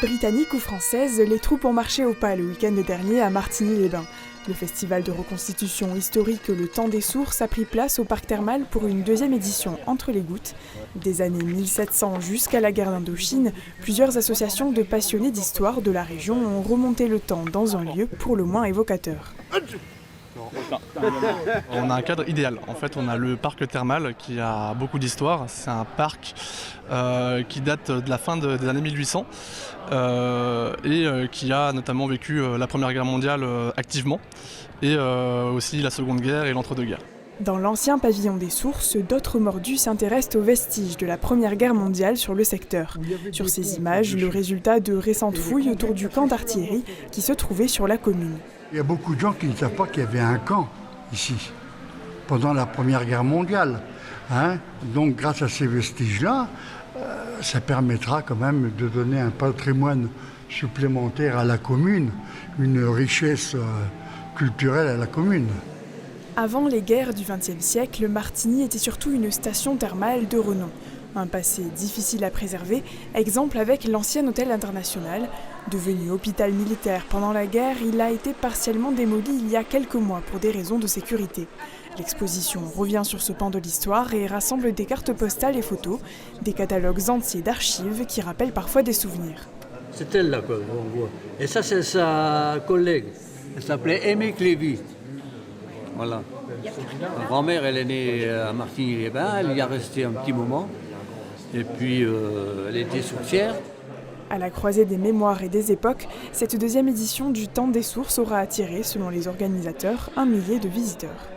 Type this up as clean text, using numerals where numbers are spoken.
britannique ou française, les troupes ont marché au pas le week-end dernier à Martigny-les-Bains. Le festival de reconstitution historique Le Temps des Sources a pris place au parc thermal pour une deuxième édition entre les gouttes. Des années 1700 jusqu'à la guerre d'Indochine, plusieurs associations de passionnés d'histoire de la région ont remonté le temps dans un lieu pour le moins évocateur. On a un cadre idéal. En fait, on a le parc thermal qui a beaucoup d'histoire. C'est un parc qui date de la fin des années 1800 et qui a notamment vécu la Première Guerre mondiale activement et aussi la Seconde Guerre et l'entre-deux-guerres. Dans l'ancien pavillon des Sources, d'autres mordus s'intéressent aux vestiges de la Première Guerre mondiale sur le secteur. Sur ces images, le résultat de récentes fouilles autour du camp d'artillerie qui se trouvait sur la commune. Il y a beaucoup de gens qui ne savent pas qu'il y avait un camp ici, pendant la Première Guerre mondiale. Donc grâce à ces vestiges-là, ça permettra quand même de donner un patrimoine supplémentaire à la commune, une richesse culturelle à la commune. Avant les guerres du XXe siècle, Martigny était surtout une station thermale de renom. Un passé difficile à préserver, exemple avec l'ancien hôtel international. Devenu hôpital militaire pendant la guerre, il a été partiellement démoli il y a quelques mois pour des raisons de sécurité. L'exposition revient sur ce pan de l'histoire et rassemble des cartes postales et photos, des catalogues entiers d'archives qui rappellent parfois des souvenirs. C'est elle là qu'on voit. Et ça c'est sa collègue. Elle s'appelait Aimée Clévy. Voilà. Ma grand-mère, elle est née à Martigny-les-Bains, elle y a resté un petit moment. Et puis, elle était sourcière. À la croisée des mémoires et des époques, cette deuxième édition du Temps des Sources aura attiré, selon les organisateurs, 1 millier de visiteurs.